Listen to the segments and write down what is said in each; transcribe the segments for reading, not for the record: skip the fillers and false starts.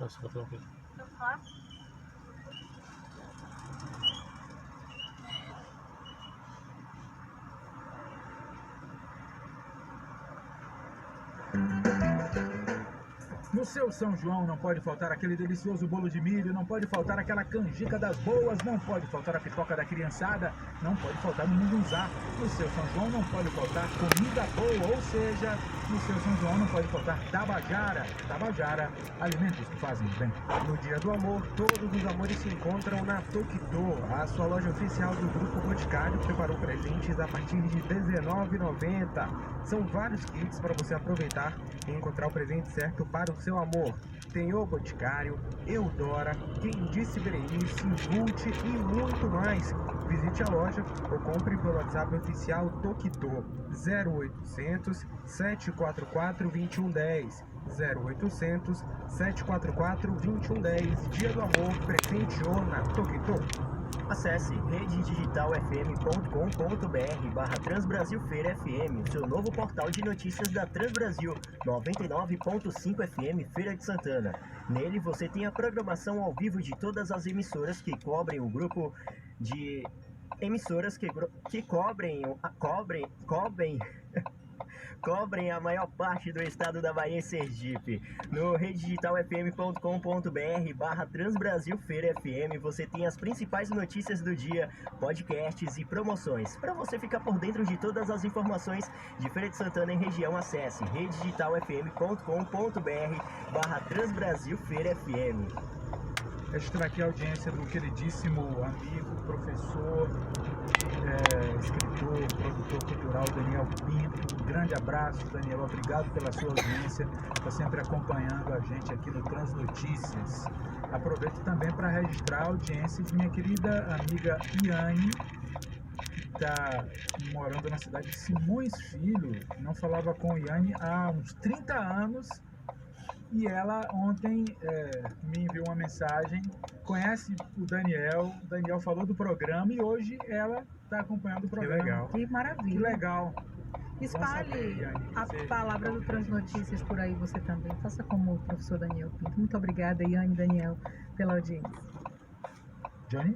Posso botar aqui? No seu São João não pode faltar aquele delicioso bolo de milho, não pode faltar aquela canjica das boas, não pode faltar a pipoca da criançada, não pode faltar o mungunzá. No seu São João não pode faltar comida boa, ou seja, no seu São João não pode faltar tabajara. Tabajara, alimentos que fazem bem. No Dia do Amor, todos os amores se encontram na Tokito. A sua loja oficial do Grupo Boticário preparou presentes a partir de R$19,90. São vários kits para você aproveitar e encontrar o presente certo para o seu amor. Tem o Boticário, Eudora, Quem Disse Berenice, Vult e muito mais. Visite a loja ou compre pelo WhatsApp oficial Tokito 0800 744 2110. 0800 744 2110. Dia do Amor, presenteou na Tokito. Acesse rededigitalfm.com.br/Transbrasil Feira FM, seu novo portal de notícias da Transbrasil 99.5 FM Feira de Santana. Nele você tem a programação ao vivo de todas as emissoras que cobrem o grupo de emissoras que cobrem a maior parte do estado da Bahia e Sergipe. No rededigitalfm.com.br/Transbrasil Feira FM você tem as principais notícias do dia, podcasts e promoções. Para você ficar por dentro de todas as informações de Feira de Santana e região, acesse rededigitalfm.com.br/Transbrasil Feira FM. Registrar aqui a audiência do queridíssimo amigo, professor, escritor, produtor cultural Daniel Pinto. Um grande abraço, Daniel. Obrigado pela sua audiência. Está sempre acompanhando a gente aqui no Transnotícias. Aproveito também para registrar a audiência de minha querida amiga Iane, que está morando na cidade de Simões Filho. Não falava com Iane há uns 30 anos. E ela ontem me enviou uma mensagem, conhece o Daniel falou do programa e hoje ela está acompanhando o programa. Que legal. Que maravilha. Que legal. Espalhe a palavra do Transnotícias por aí você também. Faça como o professor Daniel Pinto. Muito obrigada, Iane e Daniel, pela audiência. Johnny?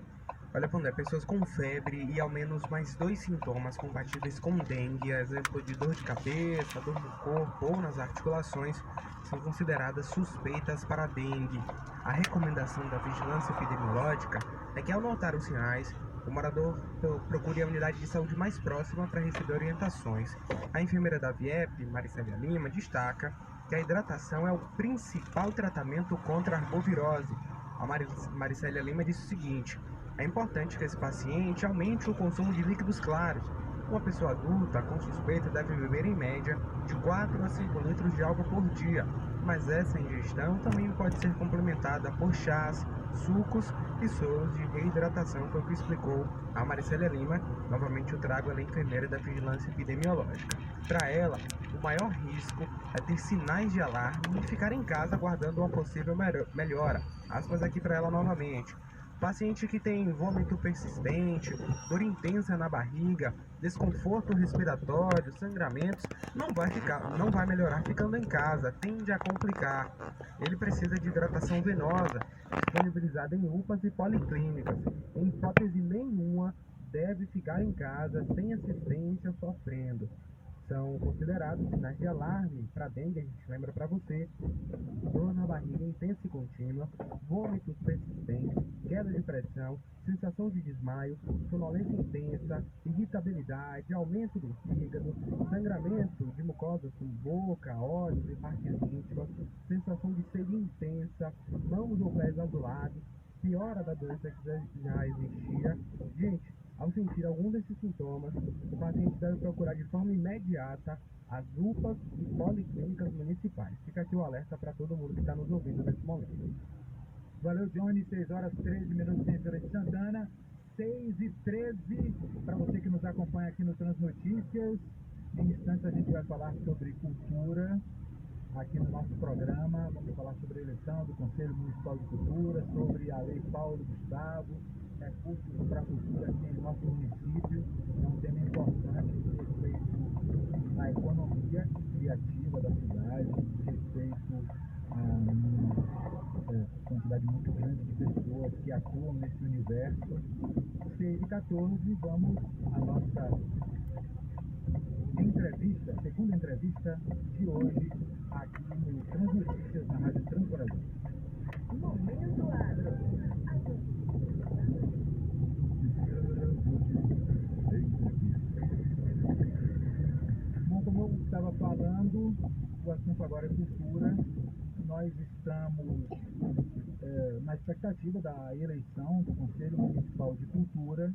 Olha, Pondé, pessoas com febre e ao menos mais 2 sintomas compatíveis com dengue, exemplo de dor de cabeça, dor no corpo ou nas articulações, são consideradas suspeitas para a dengue. A recomendação da vigilância epidemiológica é que, ao notar os sinais, o morador procure a unidade de saúde mais próxima para receber orientações. A enfermeira da VIEP, Maricélia Lima, destaca que a hidratação é o principal tratamento contra a arbovirose. A Maricélia Lima disse o seguinte: é importante que esse paciente aumente o consumo de líquidos claros. Uma pessoa adulta com suspeita deve beber em média de 4 a 5 litros de água por dia, mas essa ingestão também pode ser complementada por chás, sucos e soros de reidratação, foi o que explicou a Maricélia Lima. Novamente eu trago ela, enfermeira da vigilância epidemiológica. Para ela, o maior risco é ter sinais de alarme e ficar em casa aguardando uma possível melhora. Aspas aqui para ela novamente. Paciente que tem vômito persistente, dor intensa na barriga, desconforto respiratório, sangramentos, não vai melhorar ficando em casa, tende a complicar. Ele precisa de hidratação venosa, disponibilizada em UPAs e policlínicas. Em hipótese nenhuma, deve ficar em casa sem assistência sofrendo. São considerados sinais de alarme para dengue. A gente lembra para você: dor na barriga intensa e contínua, vômitos persistentes, queda de pressão, sensação de desmaio, sonolência intensa, irritabilidade, aumento do fígado, sangramento de mucosas como boca, olhos e partes íntimas, sensação de sede intensa, mãos ou pés azulados, piora da doença que já existia. Gente, ao sentir algum desses sintomas, o paciente deve procurar de forma imediata as UPAs e policlínicas municipais. Fica aqui o alerta para todo mundo que está nos ouvindo nesse momento. Valeu, Johnny. 6 horas 13 minutos em Feira de Santana. 6h13. Para você que nos acompanha aqui no Transnotícias, em instantes a gente vai falar sobre cultura aqui no nosso programa. Vamos falar sobre a eleição do Conselho Municipal de Cultura, sobre a Lei Paulo Gustavo, recursos para a cultura aqui no nosso município. É um tema importante de respeito à economia criativa da cidade, de respeito quantidade muito grande de pessoas que atuam nesse universo. 6h14, vamos à nossa entrevista, segunda entrevista de hoje, aqui no Transnotícias, na Rádio Transbrasil. Momento Agro. Bom, como eu estava falando, o assunto agora é cultura. Nós estamos na expectativa da eleição do Conselho Municipal de Cultura,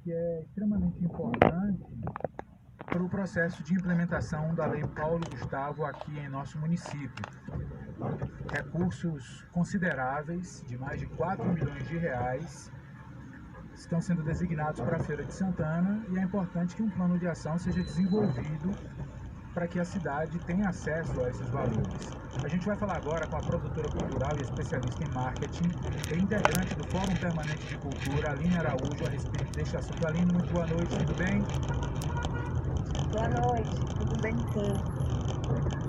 que é extremamente importante para o processo de implementação da Lei Paulo Gustavo aqui em nosso município. Recursos consideráveis, de mais de 4 milhões de reais, estão sendo designados para a Feira de Santana, e é importante que um plano de ação seja desenvolvido para que a cidade tenha acesso a esses valores. A gente vai falar agora com a produtora cultural e especialista em marketing e integrante do Fórum Permanente de Cultura, Aline Araújo, a respeito deste assunto. Aline, muito boa noite, tudo bem? Boa noite, tudo bem sim.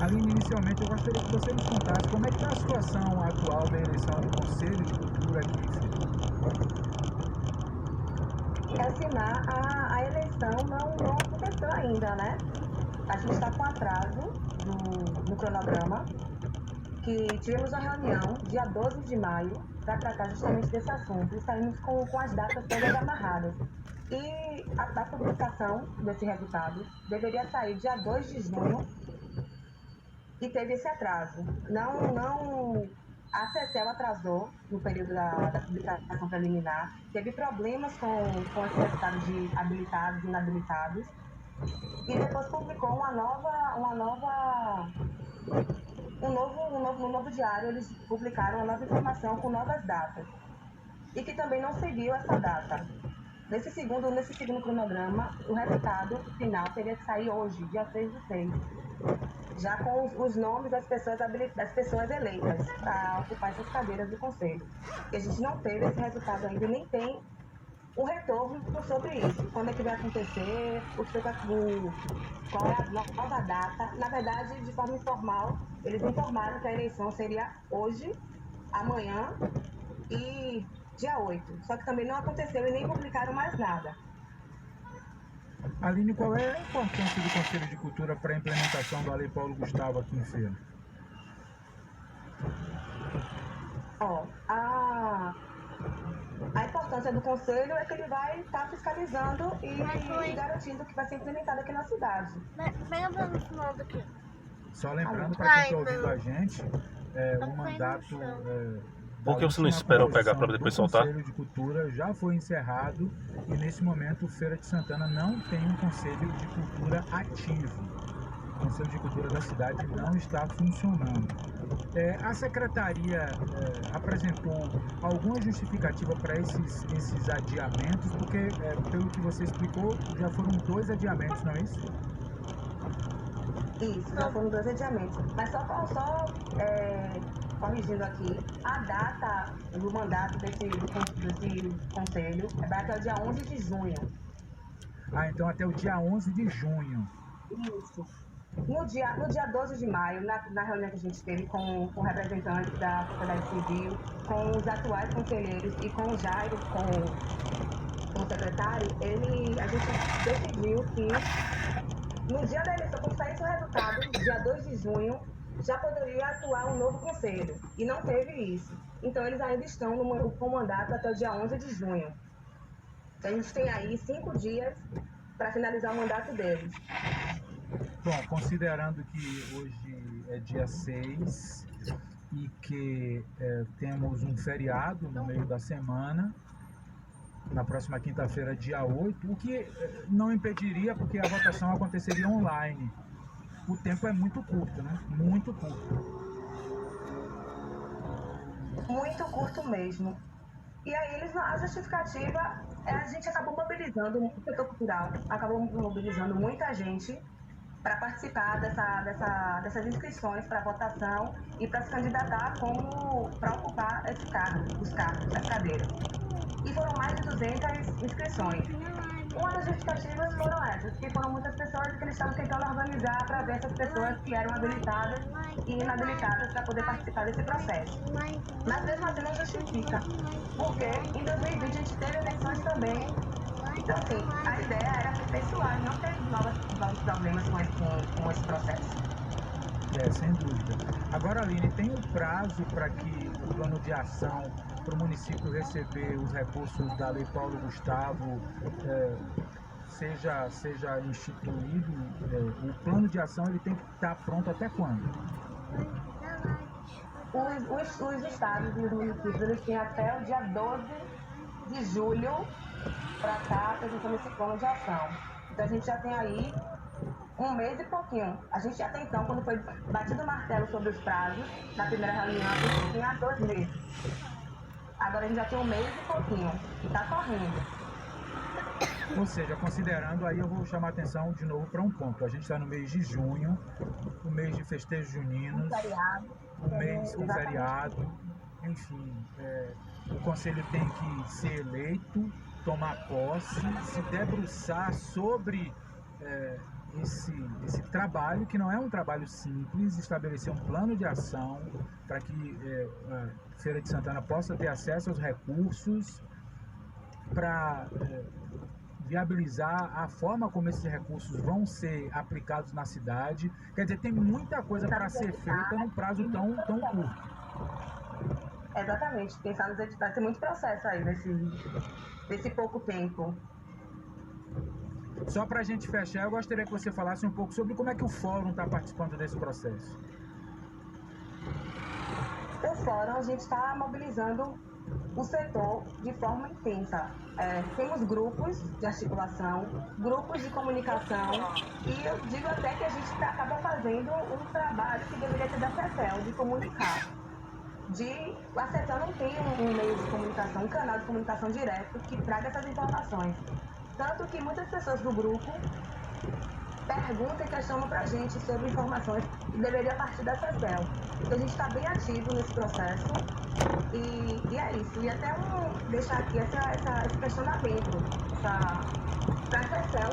Aline, inicialmente eu gostaria que você nos contasse como é que está a situação atual da eleição do Conselho de Cultura aqui em Feira. Assim, a eleição não aconteceu ainda, né? A gente está com atraso no cronograma, que tivemos uma reunião dia 12 de maio para tratar justamente desse assunto e saímos com as datas todas amarradas. E a publicação desse resultado deveria sair dia 2 de junho e teve esse atraso. A CECEL atrasou no período da publicação preliminar, teve problemas com esse resultado de habilitados e inabilitados, e depois publicou um novo diário. Eles publicaram uma nova informação com novas datas, e que também não seguiu essa data. Nesse segundo cronograma, o resultado final teria que sair hoje, dia 6/6, já com os nomes das pessoas eleitas para ocupar essas cadeiras do Conselho. E a gente não teve esse resultado ainda e nem tem um retorno sobre isso. Quando é que vai acontecer, qual é a nova data. Na verdade, de forma informal, eles informaram que a eleição seria hoje, amanhã e dia 8. Só que também não aconteceu e nem publicaram mais nada. Aline, qual é a importância do Conselho de Cultura para a implementação da Lei Paulo Gustavo aqui em Feira? A importância do Conselho é que ele vai estar fiscalizando e garantindo que vai ser implementado aqui na cidade. Pega pra no final daqui. Só lembrando para quem está ouvindo a gente, o mandato... Por que você não espera eu pegar para depois soltar? O Conselho de Cultura já foi encerrado e nesse momento o Feira de Santana não tem um Conselho de Cultura ativo. O Conselho de Cultura da cidade não está funcionando. A Secretaria apresentou alguma justificativa para esses adiamentos, porque pelo que você explicou, já foram 2 adiamentos, não é isso? Isso, já foram 2 adiamentos. Mas só corrigindo aqui, a data do mandato desse conselho vai até o dia 11 de junho. Então até o dia 11 de junho. Isso. No dia 12 de maio, na reunião que a gente teve com representantes da sociedade civil, com os atuais conselheiros e com o Jairo, com o secretário, a gente decidiu que no dia da eleição, quando saísse o resultado, dia 2 de junho, já poderia atuar um novo conselho, e não teve isso. Então, eles ainda estão com mandato até o dia 11 de junho. Então, a gente tem aí 5 dias para finalizar o mandato deles. Bom, considerando que hoje é dia 6 e que temos um feriado no meio da semana, na próxima quinta-feira, dia 8, o que não impediria, porque a votação aconteceria online. O tempo é muito curto, né? Muito curto. Muito curto mesmo. E aí, a justificativa a gente acabou mobilizando o setor cultural, acabou mobilizando muita gente para participar dessas inscrições para votação e para se candidatar para ocupar os cargos, as cadeiras. E foram mais de 200 inscrições. Uma das justificativas foram essas, que foram muitas pessoas que eles estavam tentando organizar para ver essas pessoas que eram habilitadas e inabilitadas para poder participar desse processo. Mas mesmo assim não justifica, porque em 2020 a gente teve eleições também. Então, assim, a ideia era aperfeiçoar, não ter novos problemas com esse processo. Sem dúvida. Agora, Aline, tem um prazo para que o plano de ação para o município receber os recursos da Lei Paulo Gustavo seja instituído? O plano de ação ele tem que estar pronto até quando? Os estados e os municípios eles têm até o dia 12 de julho para estar apresentando esse plano de ação. Então, a gente já tem aí um mês e pouquinho. A gente até então, quando foi batido o martelo sobre os prazos, na primeira reunião, a gente tinha 2 meses. Agora a gente já tem um mês e pouquinho, e está correndo. Ou seja, considerando, aí eu vou chamar a atenção de novo para um ponto. A gente está no mês de junho, o mês de festejos juninos, o mês com feriado, enfim, o conselho tem que ser eleito, tomar posse, se debruçar sobre esse trabalho, que não é um trabalho simples, estabelecer um plano de ação para que a Feira de Santana possa ter acesso aos recursos para viabilizar a forma como esses recursos vão ser aplicados na cidade. Quer dizer, tem muita coisa para ser feita num prazo tão curto. Exatamente, pensar nos editais, tem muito processo aí nesse pouco tempo. Só para a gente fechar, eu gostaria que você falasse um pouco sobre como é que o Fórum está participando desse processo. O Fórum, a gente está mobilizando o setor de forma intensa. Temos grupos de articulação, grupos de comunicação, e eu digo até que a gente acaba fazendo um trabalho que deveria ser da CEPEL, de comunicar. A CEPEL não tem um meio de comunicação, um canal de comunicação direto que traga essas informações. Tanto que muitas pessoas do grupo perguntam e questionam para a gente sobre informações que deveriam partir da CEPEL. Então a gente está bem ativo nesse processo e é isso. E até deixar aqui esse questionamento para a CEPEL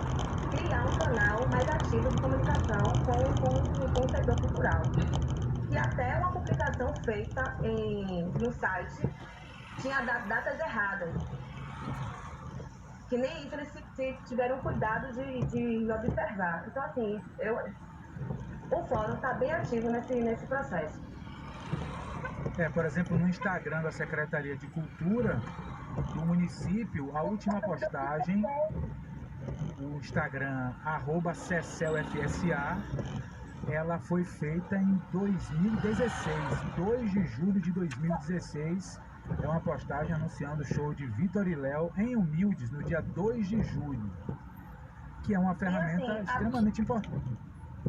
criar um canal mais ativo de comunicação com o setor cultural. E até uma publicação feita no site tinha datas erradas. Que nem isso eles tiveram cuidado de observar. Então, assim, o Fórum está bem ativo nesse processo. Por exemplo, no Instagram da Secretaria de Cultura do município, a última postagem, o Instagram @cecelfsa, ela foi feita em 2016, 2 de julho de 2016. É uma postagem anunciando o show de Vitor e Léo em Humildes, no dia 2 de julho, que é uma ferramenta extremamente importante.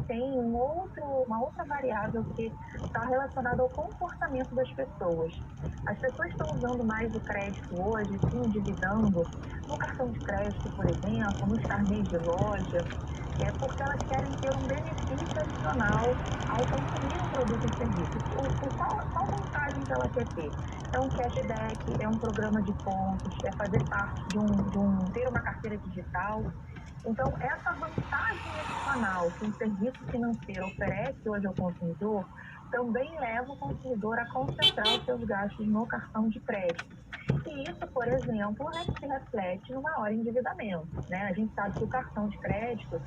Tem uma outra variável que está relacionada ao comportamento das pessoas. As pessoas estão usando mais o crédito hoje, se endividando no cartão de crédito, por exemplo, nos carnês de loja, porque elas querem ter um benefício adicional ao consumir um produto e serviço. Qual vantagem que ela quer ter? É um cashback, é um programa de pontos, é fazer parte ter uma carteira digital. Então, essa vantagem adicional que um serviço financeiro oferece hoje ao consumidor também leva o consumidor a concentrar os seus gastos no cartão de crédito. E isso, por exemplo, se reflete no maior endividamento, né? A gente sabe que o cartão de crédito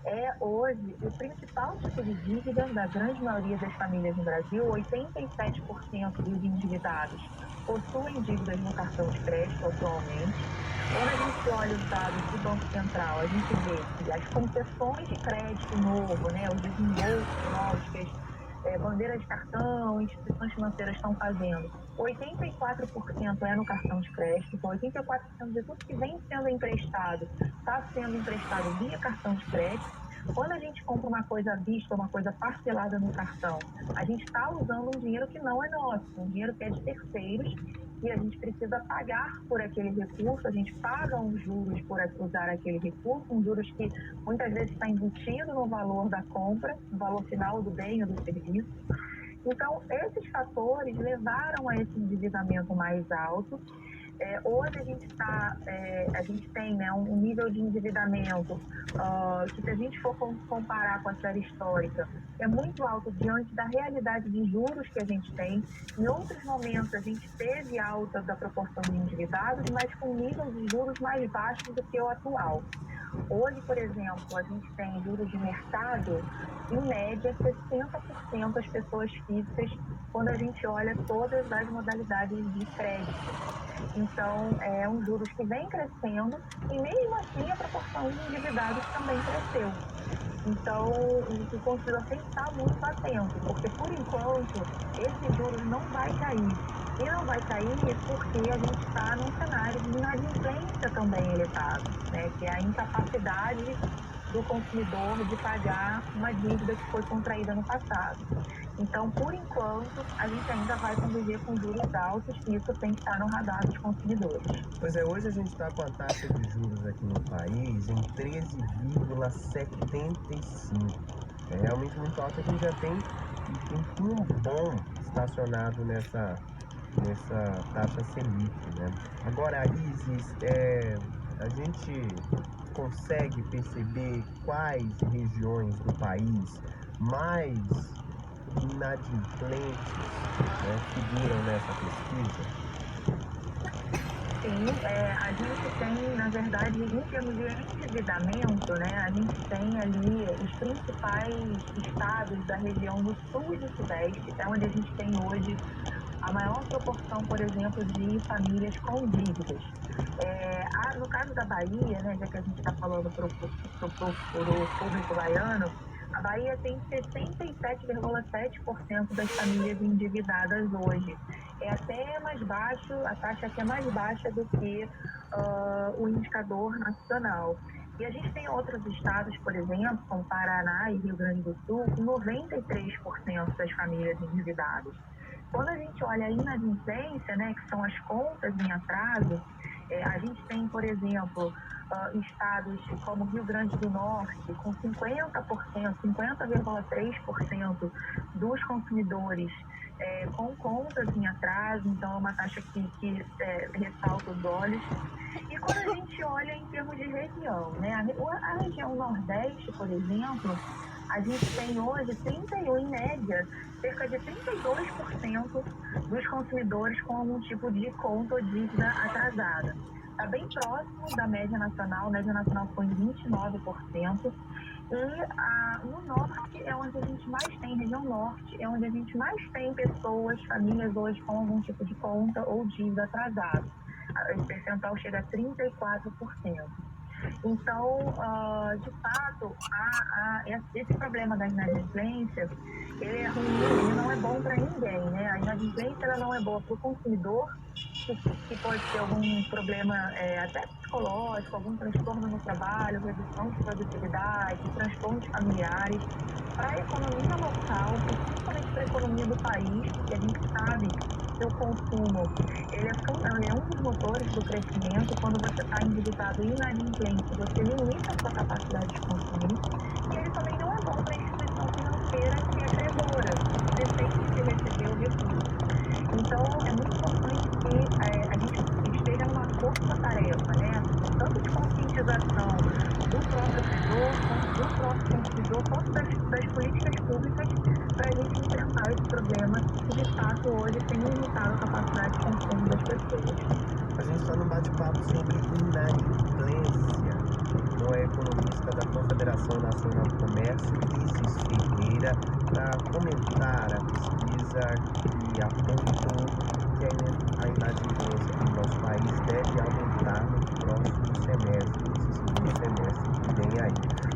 é hoje o principal tipo de dívida da grande maioria das famílias no Brasil. 87% dos endividados possuem dívidas no cartão de crédito atualmente. Quando a gente olha os dados do Banco Central, a gente vê que as concessões de crédito novo, né, os desembolsos novos que as bandeiras de cartão, instituições financeiras estão fazendo, 84% é no cartão de crédito. Então 84% de tudo que vem sendo emprestado está sendo emprestado via cartão de crédito. Quando a gente compra uma coisa à vista, uma coisa parcelada no cartão, a gente está usando um dinheiro que não é nosso, um dinheiro que é de terceiros, e a gente precisa pagar por aquele recurso, a gente paga uns juros por usar aquele recurso, uns juros que muitas vezes está embutido no valor da compra, no valor final do bem ou do serviço. Então, esses fatores levaram a esse endividamento mais alto, Hoje a gente tem, né, um nível de endividamento que, se a gente for comparar com a série histórica, é muito alto diante da realidade de juros que a gente tem. Em outros momentos, a gente teve alta da proporção de endividados, mas com níveis de juros mais baixos do que o atual. Hoje, por exemplo, a gente tem juros de mercado, em média, 60% das pessoas físicas, quando a gente olha todas as modalidades de crédito. Então, é um juros que vem crescendo e, mesmo assim, a proporção de endividados também cresceu. Então, o consumidor tem que estar muito atento, porque, por enquanto, esse juros não vai cair. E não vai cair porque a gente está num cenário de inadimplência também elevado, né? Que é a incapacidade do consumidor de pagar uma dívida que foi contraída no passado. Então, por enquanto, a gente ainda vai conviver com juros altos e isso tem que estar no radar dos consumidores. Pois é, hoje a gente está com a taxa de juros aqui no país em 13,75. É realmente muito alta. A gente já tem um bom estacionado nessa taxa Selic, né? Agora, Isis, a gente consegue perceber quais regiões do país mais inadimplentes, né, figuram nessa pesquisa? Sim, a gente tem, na verdade, em termos de endividamento, né, a gente tem ali os principais estados da região do sul e do sudeste, é onde a gente tem hoje a maior proporção, por exemplo, de famílias com dívidas. No caso da Bahia, né, já que a gente está falando para o público baiano, a Bahia tem 67,7% das famílias endividadas hoje. É até mais baixo, a taxa até mais baixa do que o indicador nacional. E a gente tem outros estados, por exemplo, como Paraná e Rio Grande do Sul, com 93% das famílias endividadas. Quando a gente olha a inadimplência, né, que são as contas em atraso, a gente tem, por exemplo, estados como Rio Grande do Norte, com 50,3% dos consumidores com contas em atraso, então é uma taxa que ressalta os olhos. E quando a gente olha em termos de região, né, a região Nordeste, por exemplo, a gente tem hoje em média, cerca de 32% dos consumidores com algum tipo de conta ou dívida atrasada. Está bem próximo da média nacional, a média nacional foi em 29%. E no norte é onde a gente mais tem, região norte, é onde a gente mais tem pessoas, famílias hoje com algum tipo de conta ou dívida atrasada. Esse percentual chega a 34%. Então, de fato, esse problema da inadimplência, ele é ruim, ele não é bom para ninguém, né? A inadimplência ela não é boa para o consumidor, que pode ter algum problema até psicológico, algum transtorno no trabalho, redução de produtividade, transtornos familiares. Para a economia local, principalmente para a economia do país, porque a gente sabe que o consumo ele é um dos motores do crescimento. Quando você está endividado e inadimplente, você limita a sua capacidade de consumir. E ele também não é bom para a instituição financeira que é credora, que depende de receber o recurso. Então, é muito importante que a gente esteja numa força-tarefa, né? Tanto de conscientização do próprio consumidor, quanto das políticas públicas para a gente enfrentar esse problema que, de fato, hoje tem limitado a capacidade de consumo das pessoas. A gente está num bate-papo sobre inadimplência com a economista da Confederação Nacional do Comércio, Isis Ferreira, para comentar a pesquisa que apontou que a inadimplência no nosso país deve aumentar no próximo semestre, nesse segundo semestre que vem aí.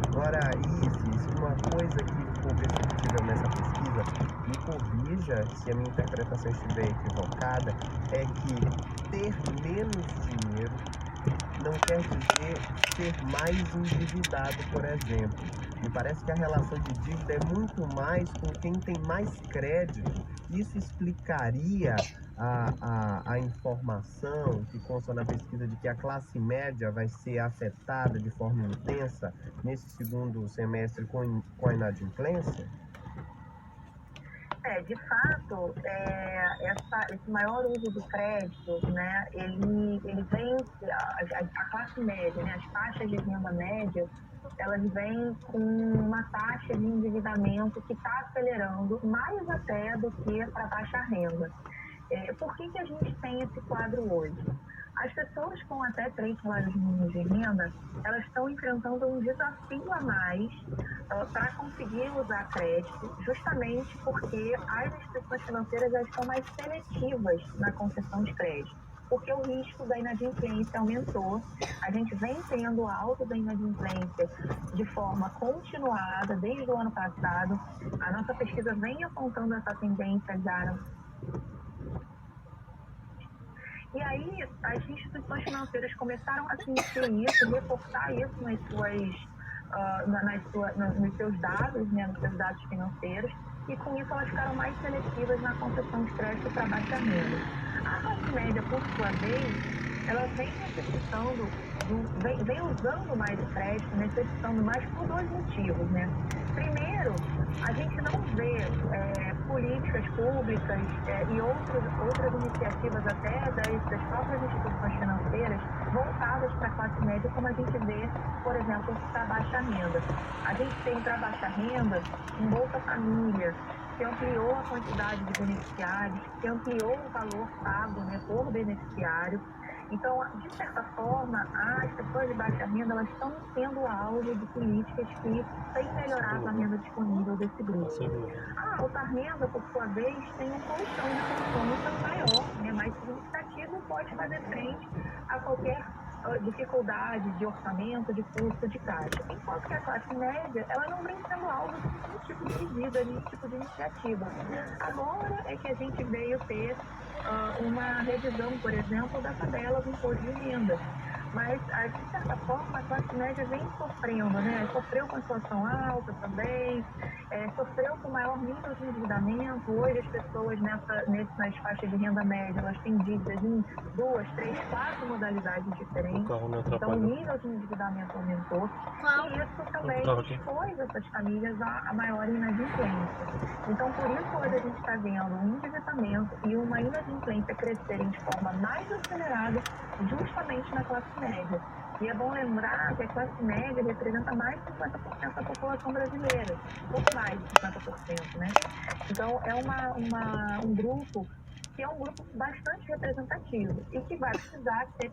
Agora, Isis, uma coisa que ficou perceptível nessa pesquisa, me corrija se a minha interpretação estiver equivocada, é que ter menos dinheiro não quer dizer ser mais endividado, por exemplo. Me parece que a relação de dívida é muito mais com quem tem mais crédito. Isso explicaria a informação que consta na pesquisa de que a classe média vai ser afetada de forma intensa nesse segundo semestre com a inadimplência? De fato, esse maior uso do crédito, né, ele vem, a classe média, né, as faixas de renda média, elas vêm com uma taxa de endividamento que está acelerando mais até do que para baixa renda. Por que a gente tem esse quadro hoje? As pessoas com até 3 salários mínimos de renda, elas estão enfrentando um desafio a mais para conseguir usar crédito, justamente porque as instituições financeiras já estão mais seletivas na concessão de crédito, porque o risco da inadimplência aumentou. A gente vem tendo alta da inadimplência de forma continuada desde o ano passado. A nossa pesquisa vem apontando essa tendência já. E aí, as instituições financeiras começaram a sentir isso, reportar isso nos seus dados, né, nos seus dados financeiros, e com isso elas ficaram mais seletivas na concessão de crédito para baixa renda. A classe média, por sua vez, ela vem necessitando, vem usando mais o crédito, necessitando mais por 2 motivos, né? Primeiro, a gente não vê políticas públicas e outras iniciativas até das próprias instituições financeiras voltadas para a classe média, como a gente vê, por exemplo, para a baixa renda. A gente tem para a baixa renda um Bolsa Família, que ampliou a quantidade de beneficiários, que ampliou o valor pago, né, por beneficiário. Então, de certa forma, as pessoas de baixa renda elas estão sendo alvo de políticas que têm melhorado a renda disponível desse grupo. A alta renda, por sua vez, tem um colchão de consumo maior, né, mais significativo, e pode fazer frente a qualquer dificuldade de orçamento, de custo de caixa. Enquanto que a classe média, ela não vem sendo alvo de nenhum tipo de medida, nenhum tipo de iniciativa. Agora é que a gente veio ter uma revisão, por exemplo, da tabela do imposto de renda. Mas, de certa forma, a classe média vem sofrendo, né? Sofreu com a inflação alta também, sofreu com maior nível de endividamento. Hoje, as pessoas nas faixas de renda média, elas têm dívidas em 2, 3, 4 modalidades diferentes. Então, o nível de endividamento aumentou. E isso também expôs essas famílias a maior inadimplência. Então, por isso, hoje a gente está vendo um endividamento e uma inadimplência crescerem de forma mais acelerada, justamente na classe média. E é bom lembrar que a classe média representa mais de 50% da população brasileira, pouco mais de 50%, né? Então, é um grupo que é um grupo bastante representativo e que vai precisar ser